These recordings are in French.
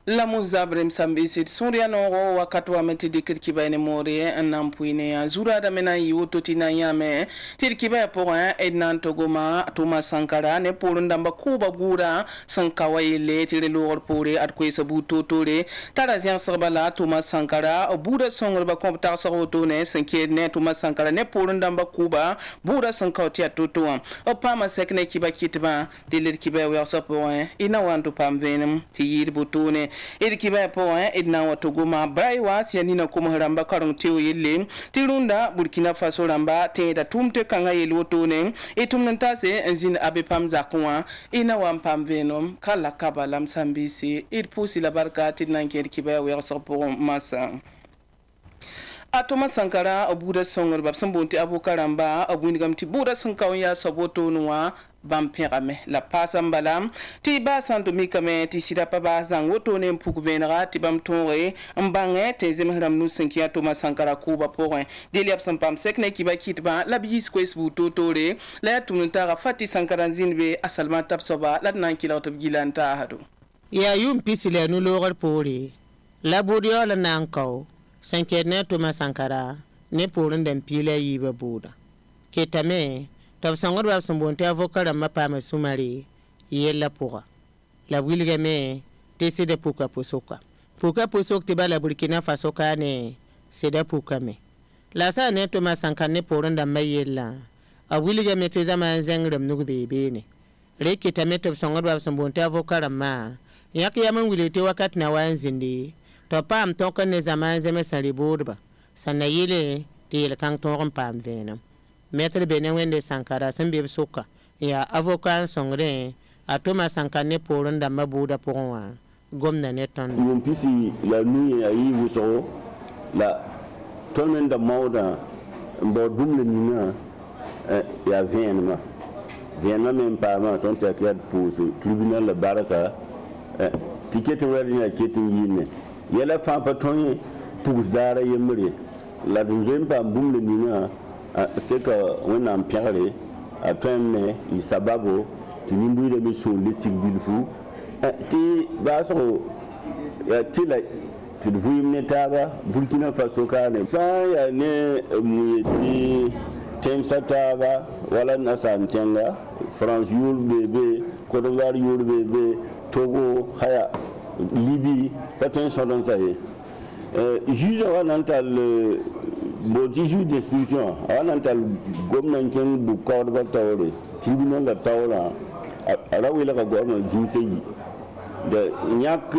La muzabrem sambisit suria no wakati wa meti dikir kibaine more nampuine ya zura da mena yoto tina yame tir kibaya poa ednan togoma Tuma Sankara ne polunda mba kuba gura sankawayele tire lor pore at kwesa buto tore tarazian sabala Tuma Sankara buda songor ba kompta sa oto ne sanke ne Tuma Sankara ne polunda mba kuba buda sankawti atoto opama sekne kiba kitba dilir kibaya wa sapoe ina wanto pamvenem tiyir butone kiba poa edna watogoma baiwa sianina kuma ramba karung teo yelle tirunda Burkina Faso ramba te da tumte kanga yelotone etumnantase enzin abe pamza kwa ina wampam venom kala kabalam sambisi pusi la barka tinanker kiba wa sapo masa Tuma Sankara abuda songor bab sambonti avokaramba abunigam ti buda sankawya saboto nuwa bampirame la pasambala ti ba santo mikame ti sida pa ba zang woto ne mpuk venera ti bam tonre mbange te zemhram nu sankia Tuma Sankara kuba porin deli absam pam sekne ki ba kitba la bis kwes bu totore la tununta fati Sankara zinbe asalma tapsoba la nan kilauto gilanta hadu ya yum pisile nu logor pori la budio la nanko sanke Tuma Sankara ne porin dan pile yiba buda ketame tab sangor ba sumbonte avokara mapama sumari yella poa la wilga me tese de puka posok te bala Burkina Faso kane seda puka me la sa ne Tuma Sankara ne poronda mayella a wilga me te zaman zengrem nugo bebe ne reke tame tab sangor ba sumbonte avokara ma yak yaman wilete wakat na wanzindi to pam tonka ne zaman zeme sariburba sanayile de yel kan tonka pam venam Maître Benewende Sankara sembe soka ya avocat songre Tuma Sankara ne polonda mabuda pourwa gomna ne ton yon pisi la nuit ayi wuso la tonnen da mauda mbodum le nina ya vienma même pas ma ton te créé pour ce tribunal la baraka ticket wadi na ketin yine yela fa paton pour dara yemre la deuxième pas boum le nina c'est que on a pierre après mais il sababo tu nimbu de mission listique bilfou ti baso ti la tu vu metaba Burkina Faso kane sa ya ne muti tem sataba wala na santenga France yul bébé Côte d'Ivoire yul bébé Togo haya Libye patin sont dans ça juge wanantal Boti juge d'instruction wanantal gomnan ken bu korba tawre tribunal la tawra ala wela ka gomnan jinseyi de nyak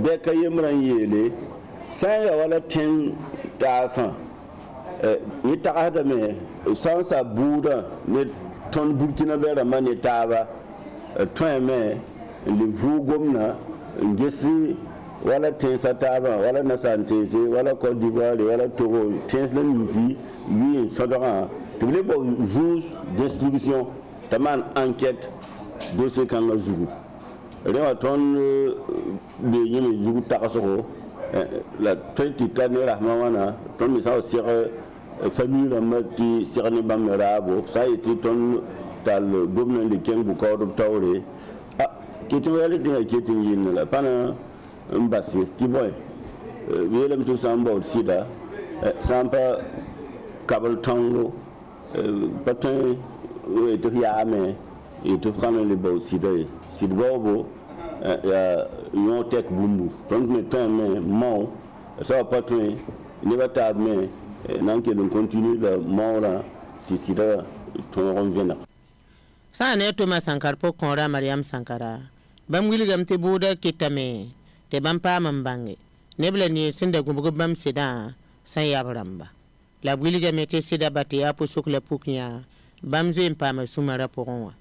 beka yemran yele saya wala ten tasan ni taada me sansa buda ne ton Burkina bera mane taba ton me le vu gomna ngesi wala tensa taba wala nasantese wala Côte d'Ivoire wala Togo tens la misi yi sodora tu voulais pour juge d'instruction taman enquête dossier kanga zugu rewa ton de yimi zugu takasoko la traite kane rahmawana ton misa sir famille ramati sirne bamrabo ça a été ton tal gomna le ken bu ko tawre qui te wala de qui te yin la pana mbasi ti boy welem to samba sida sampa kabal tango patin to yame et to prendre le beau sida sidbobo ya yon tek bumbu donc me temps mais mon ça patin ne va ta mais nan que l'on continue le mora ti sida ton revient sa ne Tuma Sankara po konra Mariam Sankara bam wilgam te buda kitame te bam pa mambange nebla ni sinda gumbu bam sida san yabramba la wilgam te sida bati apu sukla puknya bam zem pa ma sumara poronwa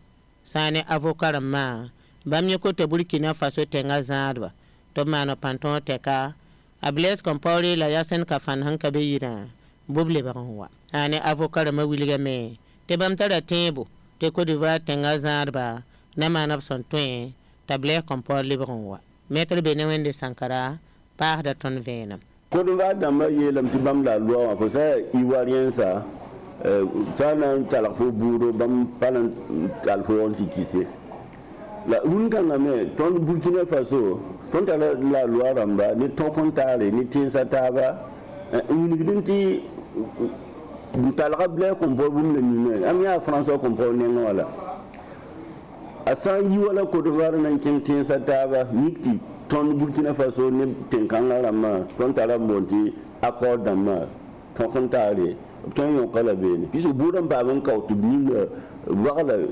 sane avocat ma bam yeko te Burkina Faso tenga zadwa to mano panton teka ables compori la yasen kafan hanka be yira boble baronwa ane avocat ma wilgam te bam tara tembo te Côte d'Ivoire tenga zadba na manab son toin tabler comport libronwa Maître Benewende Sankara par de ton venam Côte d'Ivoire dama yelam ti bam la loi ko sa ivoirien ça ça nan talafo bouro bam palan talfo on ti kisse la runga me ton Burkina Faso ton tala la loi ramba ni ton kontare ni tinsa taba ni gidinti talaka ble ko bobum le ni am ya français ko bo ne wala asan yi wala ko do war nan kin tinsa taba niti ton Burkina Faso ni tenkanga rama ton tala monti accord dama ton kontare ton yon kala beni bisu buran baban ka to binga wala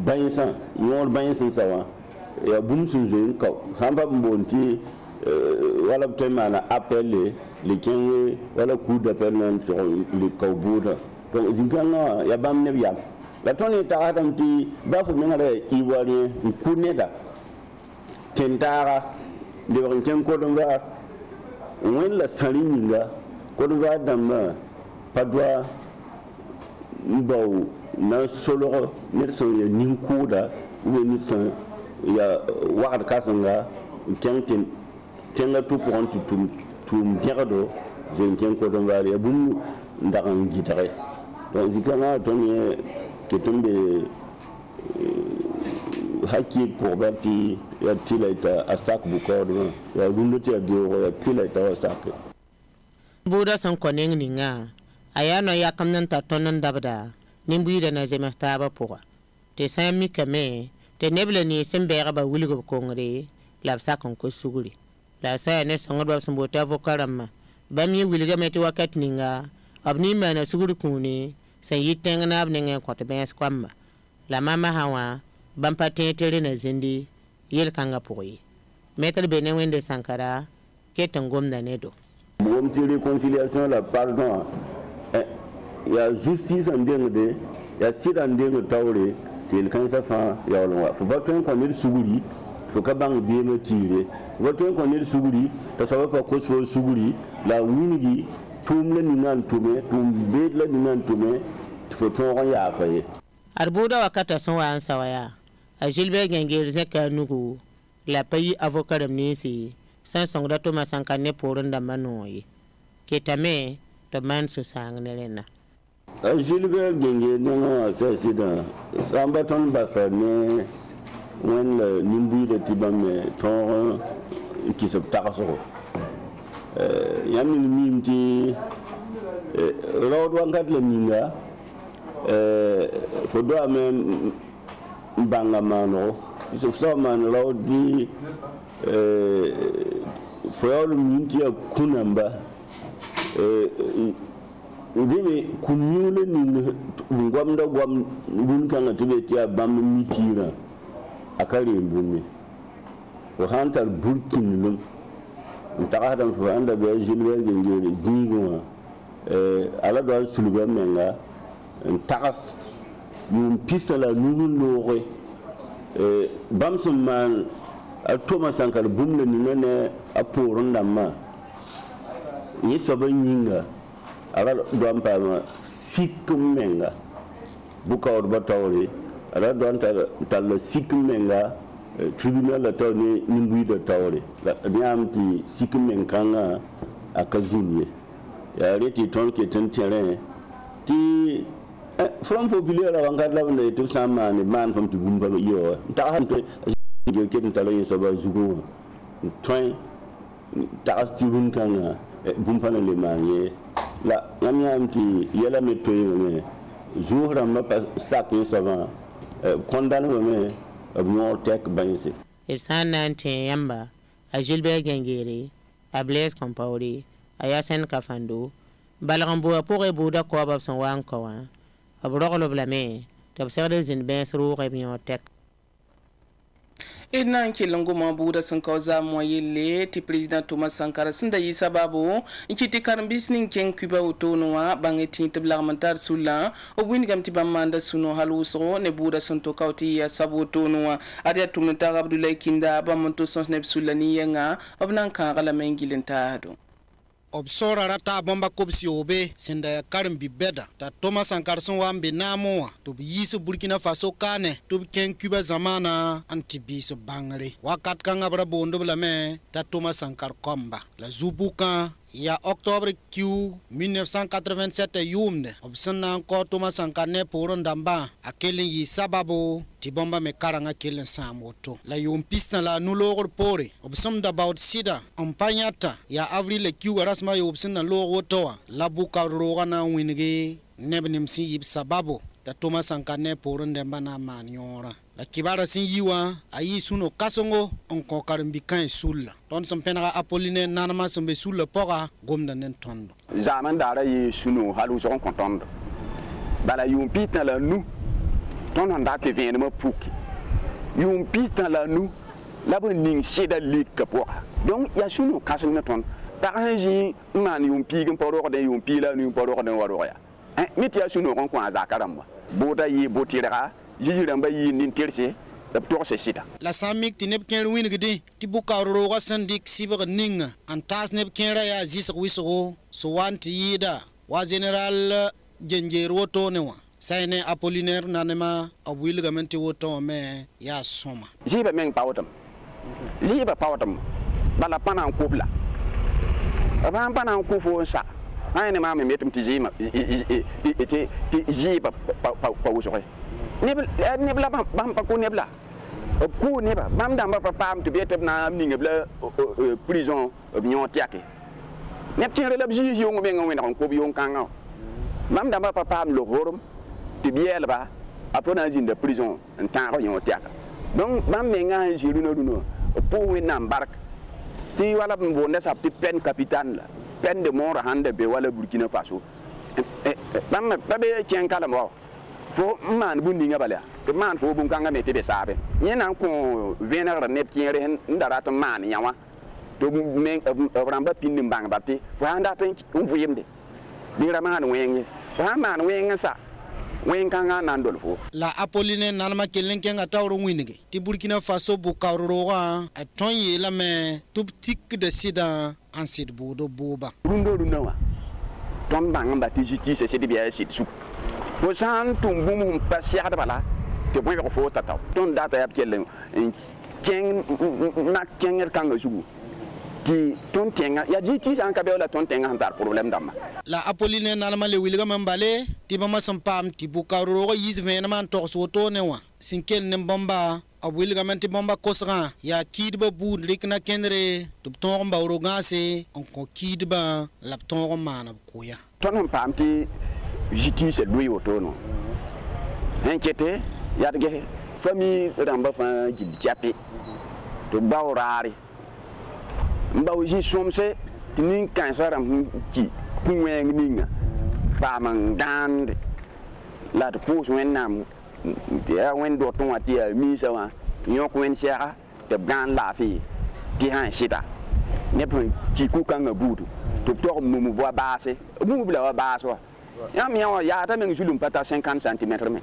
bainsan yon bainsan sawa ya bumsun zo ka hamba mbonti wala temana appelé les 15 wala coup d'appel nan le kaubuda donc zinganga ya bam ne biam la toni ta adam ti ba fu ngara iwari kuneda tentara le rinken ko don ga wen la salinga ko don ga dam padwa mbaw na solo nirson ya ninkuda ou nirson ya wad kasanga tenga tu pour tum pierdo zen ko don ga ya bum ndagan gitare donc zikana toni ke tombe hakki pour bati ya tilaita asak bukodo ya gunduti ya dio ya tilaita asak buda san koneng ninga ayano yakam nan ta tonan dabda nimbuida na zemastaba pour te sami kame te neble ni sembera ba wulgo kongre la sakon ko suguri la sa ne sangba sambota vokarama bami wulga meti wakat ninga abni mana suguri kuni san yitengna abnenge ko te bes kwamba la mama hawa bampa tetere na zindi yel kanga poyi metre bene wende sankara ketan gomna nedo bon ti réconciliation la pardon ya justice en dengde ya sida ndenge tawre tel kansa fa ya wala fo baton ko nir suguri fo ka bang be no tire baton ko nir suguri to sawa pa ko so suguri la winigi tum le ningan tume tum be le ningan tume fo to ya faye arbuda wakata son wa ansawaya a Gilbert Gengel zeka nugu la pays avocat de nisi sans son dato masankane pour nda manoyi ketame to man su sangnelena a Gilbert Gengel no assassin sambaton basane wen le nimbu de tibame ton qui se takaso yamin mimti rawd wankat le minga fo do amen banga mano so so man rawdi fo yolu minti akunamba ndimi kunyule ni ngwamda gwam dun kanga tibeti abam mitira akari mbumi o hantar burkin lum ntakadam fo anda be Gilbert Gengel jingo ala do suluga menga takas yum pisala nungun noore bamsum man Thomas Sankara bumle ni ngane aporon damma yi soba nyinga ala do ampama sikum menga buka ba tawri ala do tal sikum menga tribunal la tawni nimbuy de tawri la nyamti sikum menkanga akazunye ya reti ton ke ten terrain ti from populaire la wangat la ne to sama ne man from to bumba yo ta han to je ken talo yin so ba zugo toin ta astirun kan bumpa le manye la yam ti yela me to me jour ma pas sak yin so ba condamné me abno tek banse e sanante yamba a Gilbert Gengel a Blaise Compaoré a Yassine Kafando balgambo pour e buda ko ba son wan ko wa abroglo blame tab serde zin ben sru rebion tek Edna Nkilango Mabuda Sankauza Moyele ti President Thomas Sankara sinda yi sababu nchiti karambis nin Cuba utonoa bangeti tiblarmentar sula obwin ti bamanda suno halusro ne buda santo kauti ya sabu utonoa adia tumnta Abdoulaye Kinda bamonto sons ne sulani yenga obnan kangala mengilentado obsora rata bomba kopsi obe senda karim bibeda ta Thomas Sankara son wambe namoa to yiso Burkina Faso kane to ken Cuba zamana antibiso bangre wakat kanga bra bondo blame ta Thomas Sankara komba la zubuka ya octobre Q 1987 yumne obsana ko Thomas Sankara ne poron damba akelen yi sababu ti bomba me karanga kelen samoto la yum pista la nulogor pore obsam da about sida ampanyata ya avril Q rasma yo obsana logo toa la buka rogana winige nebnim si yib sababu ta Thomas Sankara ne poron damba na maniora la kibara sin yiwa ayi suno kasongo onko karimbi kan sulla ton som penara Apollinaire nanama sombe sulla pora gomda nen tondo zaman dara yi suno halu so kontondo bala yum pitna la nu ton anda te vene ma puki yum pitna la nu la bon ning sida lik pora donc ya suno kasongo ton taranji man yum pigin poro de yum pila nu poro de waro ya miti ya suno kon azakaram boda yi botira jijiramba yi nin terse da torse sita la samik tinep ken wingidi tibuka roga sandik sibaga ninga antas nep ken ya zis wiso so wanti yida wa general jenjer woto ne wa sayne Apollinaire nanema abwil gamenti woto me ya soma jiba men pawotam bala panan kupla ran panan kufo sa ayne ma me metum ti jima ti jiba pa wuso nebla bam pa ko nebla ku neba bam damba pa pam to betem na ni nebla prison nyon tiake neb tiere la bji yongo be ngwen ko bi yon kanga bam damba pa pam lo horum ti bielba apona jin de prison en tan nyon tiake donc bam me nga jiru no duno po we nam bark ti wala mbonde sa ti pen capitaine la pen de mort hande be wala Burkina Faso bam ba be ken kala mo fo man bundi ngabala to man fo bun kanga mete be sabe nyena ko vener net kiere ndara to man nyawa to men ramba pinni mbang batti fo anda tan vuyemde dira man wengi fa man wenga sa wen kanga nandol fo la Apollinaire nanama kelen kenga tawro winige ti Burkina Faso bu kawroga atonye la me tub tik de sida ansid bodo boba rundo runawa ton bang batti justice se di biya sid su fo san tum bum pasiya bala te boy ko fo tataw ton data yab kelen ken na kenger kanga sugu ti ton tenga ya jiti san ka be la ton tenga handar problème dama la Apollinaire nanama le wilga mambale ti bama sampam ti bukaro yis venement to soto ne wa sinkel ne bomba abwilga manti bomba kosra ya kidba bud rikna kenre to ton ba urogase onko kidba la ton mana koya ton pam ti justice doyi wotono enquête yadge famille ramba fa jil chapi to bawrari mbaw ji somse tinin kansaram ki kuweng ninga pa mangdande la de pos wennam ya wen do ton atia mi sawa nyok wen sia de gan la fi ti han sita ne pon ti ku kanga budu to to mu bo base mu bla base wa ya mi ya ta men julum pata 50 cm me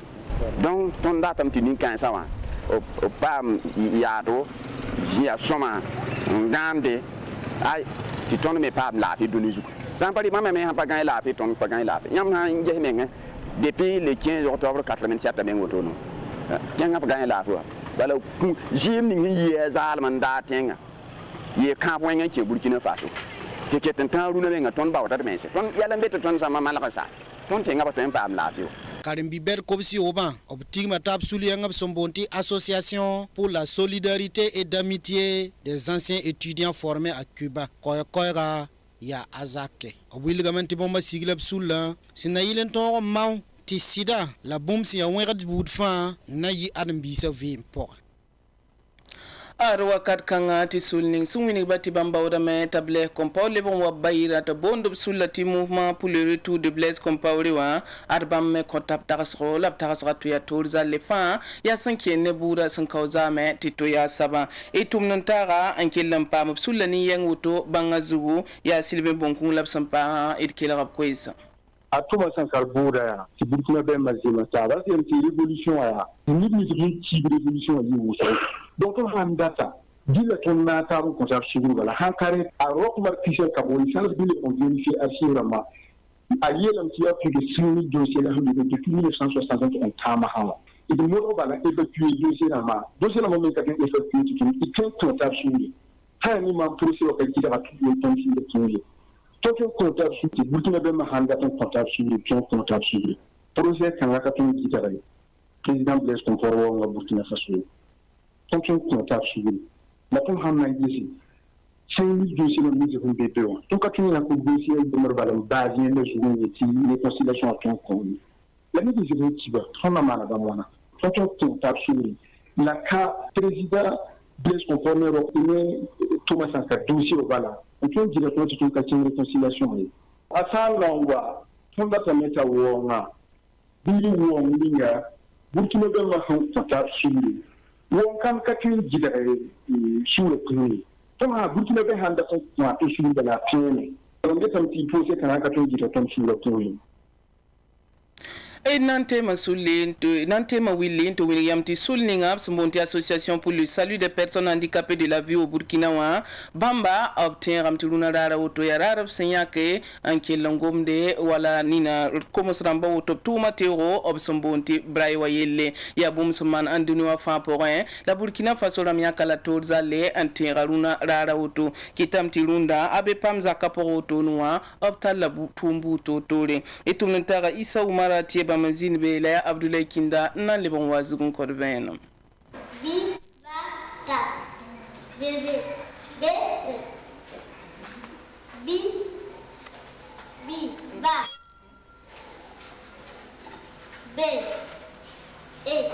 donc ton datam tinin kansawa o pam ya do ya soma ngande ay ti ton me pam la fi doni zuku sampari mama me ha pa gan la fi ton pa gan la fi yam ha nge me depuis le 15 octobre 87 ben wotono tenga pa gan la fi bala ku jim ni ye zal man da tenga ye ka po nge ke Burkina Faso te ke tan runa me ton ba wata me se ton yala mbete ton sama malaka sa ton tenga pa ton pam la fi Karimbi ber kobsi oban obtigma tab souli ngab sombonti association pour la solidarité et d'amitié des anciens étudiants formés à Cuba koyra ya azake obilgamenti bomba siglab sulla sinayilen to maw ti sida la bomsi ya wengat budfa nayi adambi sa vim po arwa kat kanga ti sulning sungwini bati bamba oda me table compaole bon wa bayira ta bondo sulati mouvement pour le retour de Blaise Compaoré wa arbam me kontap tagasro lab tagasra to ya tolza le fa ya sanki ne bura sun kauza me tito ya saba e tumnan tara an killam pam sulani yang wuto banga zugu ya silbe bonkun lab sampa et kila rab koisa a Thomas Sankara bura ya ti Burkina be mazima ta ba c'est une révolution ya ni ci révolution yi wuso donc on a data dile ton nata ko kontar siguru wala hankare a rokmar fisel kaboni sans dile on vérifier assurément a yelam ci a plus de 6000 dossiers là depuis 1960 on tama hawa et de mo bala évacuer dossier là ma moment ka évacuer qui est total siguru ha ni ma procès au qui da tout le temps sur le Ton comptable sur le Burkina Faso m'a rendu ton comptable sur le comptable sur le projet quand la capitaine dit le président Blaise Compaoré au Burkina Faso. Ton comptable sur le la ton ramener ici 5000 dossiers de mise en BPO. Donc quand tu as un dossier de morbalam basé sur les conciliations à ton compte. La mise en qui va prendre la main dans moi. Ton comptable sur le la cas président Blaise Compaoré au Thomas Sankara dossier au Bala. On peut dire que c'est une question de réconciliation. À ça, l'envoi, on va se mettre à Wonga, Billy Wonga, Burkina Faso, Tata Sulu, Wonga, Katin, Gidare, sur le premier. Donc, à Burkina Faso, on a été sur la pienne. On est un petit peu, c'est un Katin Gidare sur le premier. Et Nantema Willing to William T. Sulningap, Monti Association pour le salut des personnes handicapées de la vie au Burkina. Bamba obtient Ramtiluna Rara Otoyara, Senyake, Anke Langomde, Wala Nina, Komosramba Otoptu Matero, Obsombonti, Braiwayele, Yabumsuman, Andunua Faporin, la Burkina Faso Ramiaka la Torzale, Anteraruna Rara Oto, Kitam Tirunda, Abe Pamza Kaporoto Noa, Optal la Tumbu Totore, et Tumantara Issa Umara Tieba. Mazine Bela Abdoulaye Kinda nan le bon wazugun korben bi ba ta bébé bébé bi ba b e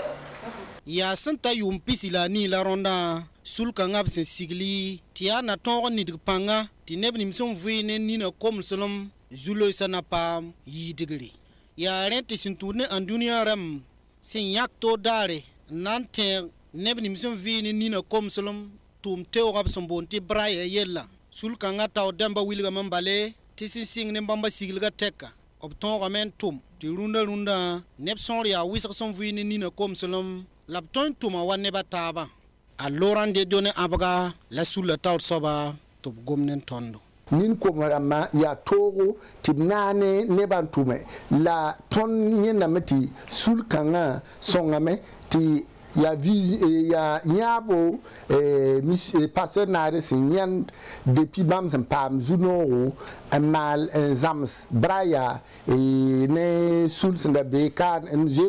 ya santa yum pisila ni la ronda sulka ngab sen sigli tia na tongo ni panga ti nebni mson vuine ni na kom solom zulo sana pam yi digri ya rente sin tourner en dunia ram sin yakto dare nante nebni mison vini nina kom solom tum teo rab son bonti braye yella sulka ngata o demba wilga mambale tisin sing ne mbamba sigilga teka obton ramen tum ti runda nepson ya wisak son vini nina kom solom lapton tuma wanne bataba a loran de done abaga la sulla taw soba to gomnen tondo nin komarama ya togo tibnane nebantume la ton nyena meti sulkanga songame ti ya ya nyabo mis pasteur nare sinyan depuis bam sem pam zuno mal zams braya ne sul senda bekan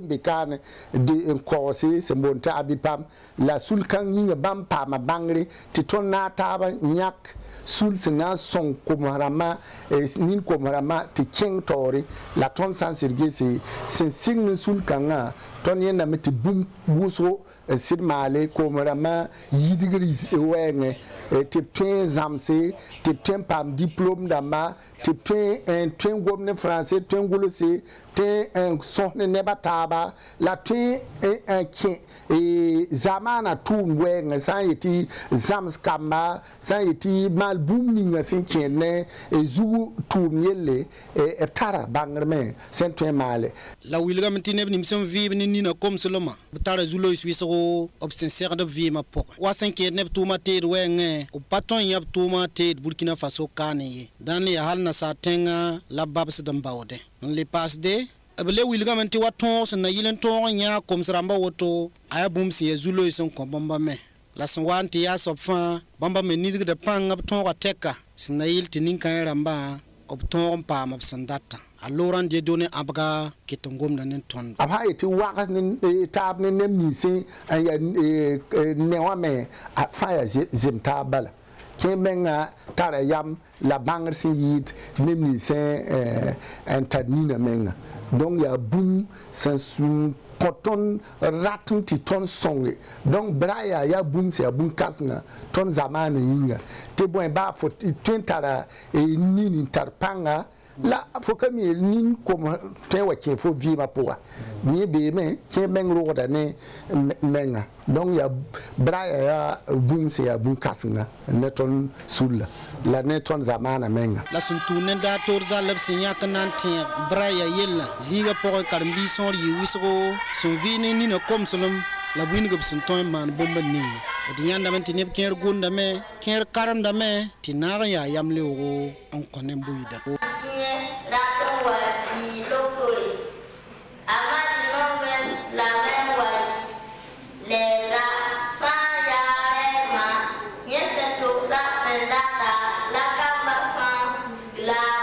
bekan de korse sembonta abipam la sulkan nyinga bam pam bangre ti ton na taba nyak sul sena son komarama nin komarama ti king tori la ton san serge se sing sulkanga ton yena meti bum buso sidmale komarama yidigri wenge te twen zamse te twen pam diplôme dama te twen gomne français twen golose te un sonne nebataba la twen un kin zamana tum wenge san yeti zams kama san yeti mal booming sin kenne zu tum yelle tara bangreme sen twen male la wilga mtine ni mson vive ni na kom soloma tara zulo suiso obsincère de vie ma pok wasan ke neb tuma te wenge o paton yab tuma te Burkina Faso kane dan ya hal na sa tenga la babs de mbawde le passe de abele wilga manti waton na yilen ton nya kom sramba woto aya bum si zulo son ko bomba me la son wanti ya sofan bomba me nidig de pang ton ka teka sina yil tinin kan ramba obton pa mabsandata aloran de donné abga ketongom danen ton aba eti wakas ni tab ni nemni se ya newame a fire zim tabala kemenga tara yam la banger sin yid nemni se entadnina menga donc ya boum sans koton ratun ti ton songe donc braya ya boum se boum kasnga ton zamane yinga te bon ba fo twentara nini tarpanga la faut que mi nin comme te wa ke fo vi ma poa ni be me ke men ro da ne menga donc ya braya ya boum se ya boum kasnga ne ton sul la ne ton zamana menga la suntu ne da tor zalab sinya kanante braya yella ziga por karmbi son yi wisgo son vini ni na kom solom la buin gob sun ton man bomba ni e di yanda man tinep ker gunda me ker karam da me tinara ya yamle o on konem buyda raton wa di lokole amadi nomen la même wa les la sa ya ma yese to sa sendata la kamba fa la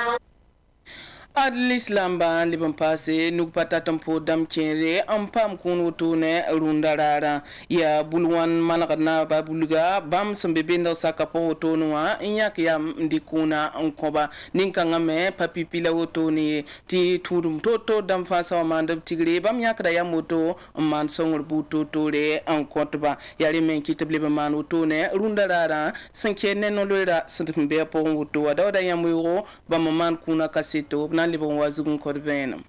l'islam ba liban passé nous pata tampo dam kere ampam kunu tune rundarara ya bulwan manakna ba bulga bam sambe benda sakapo tonwa inyak ya ndikuna ankoba ninka ngame papi pila wotoni ti turum toto dam fasa wa mandab tigre bam yakra ya moto man songor buto tore ankotba yari men kitable ba man wotone rundarara sanke neno lera santumbe po woto dawda yamuro bam man kuna kaseto libon wazugun korbenam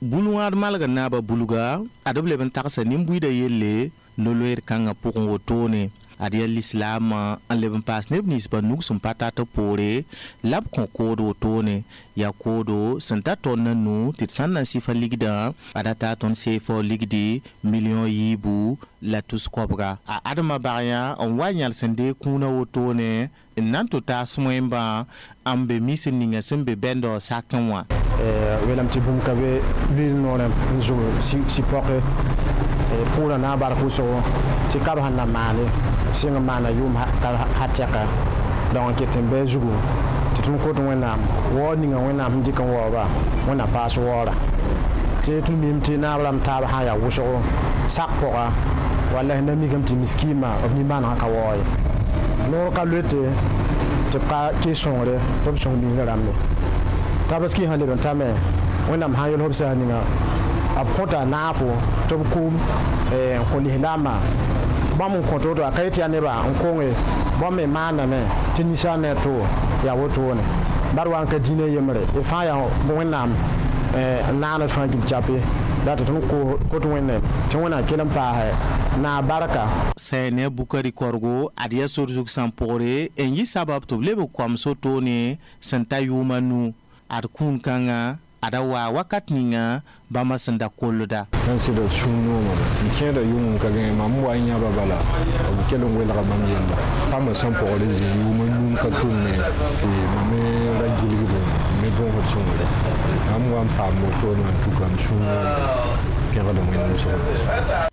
bulwar malga naba buluga adoble ben taksa nimbuida yelle no loer kanga pokon wotone adia l'islam an leben pas nebnis ba nuk sum patata pore lab kon kodo wotone ya kodo santa ton nanu tit sanna sifa ligda adata ton sefo ligdi million yibu la tus kobra a adama barya on wanyal sende kuna wotone nanto ta smwemba ambe misin ninga sembe bendo sakanwa welam ti bum kabe lil nonem nzo si poke pura na bar kuso ti kab hanna mane singa mana yum hataka don ketembe jugu ti tum ko to wenam warning wenam ndikan wo ba wona pass wora ti tum mimti na ram ta ha ya wuso sakpoka wallahi na migam ti miskima obni mana ka woy no ka lete te ka kesonre to so ni ngaramme tabaski hande don tame wonam hayol hobsa ninga apota nafo to kum ko ni hilama bamu konto to akaiti aneba nkonge bomme mana me tinisa ne to ya woto ne barwan ka dine yemre e fa ya wonam nana fa gil chape data tun ko to wenne tin wona kelan pa na baraka sene bukari korgo adia sorzuk sampore enyi sabab to lebe kwam soto ne santa yumanu arkun kanga adawa wakat ninga bama sanda koloda nansi do chunu mo nkeda yum kage mamu anya babala o kelon wela ka mam yenda pama sampore yum nun ka tunne me rajili go me bon ko chunule am wan pa mo to nan tukam chunu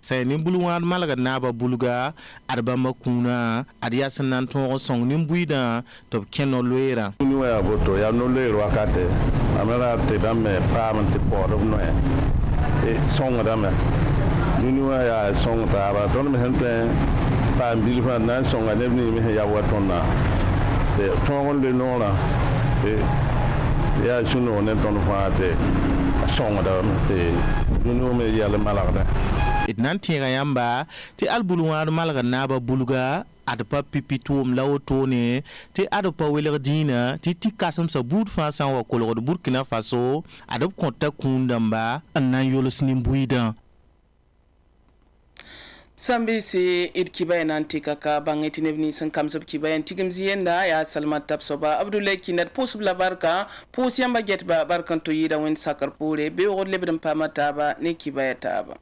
sai ni bulwan malaga naba bulga arba makuna adiya sanan to song ni buida to keno loera ni wa boto ya no loero akate amara te dame pam te poro no e song dame ni wa ya song ta ba to me hente pam bilfa nan song ane ni me ya watona te tongon le nora te ya suno ne ton fa te song dame te it nan tira yamba ti albulwar malaga naba bulga adpa pipitum lawtone ti adpa welerdina ti kasam sa bud fa san wa kolor Burkina Faso adop konta kundamba nan yolos nimbuida sambi si id kibayan antika ka bangeti nevni san kamsab kibayan tigim ziyenda ya salmat tapsoba abdullahi kinat posubla barka pos yamba get ba barkan to yida wen sakar pore be wol lebdam pamata ba ne kibayata ba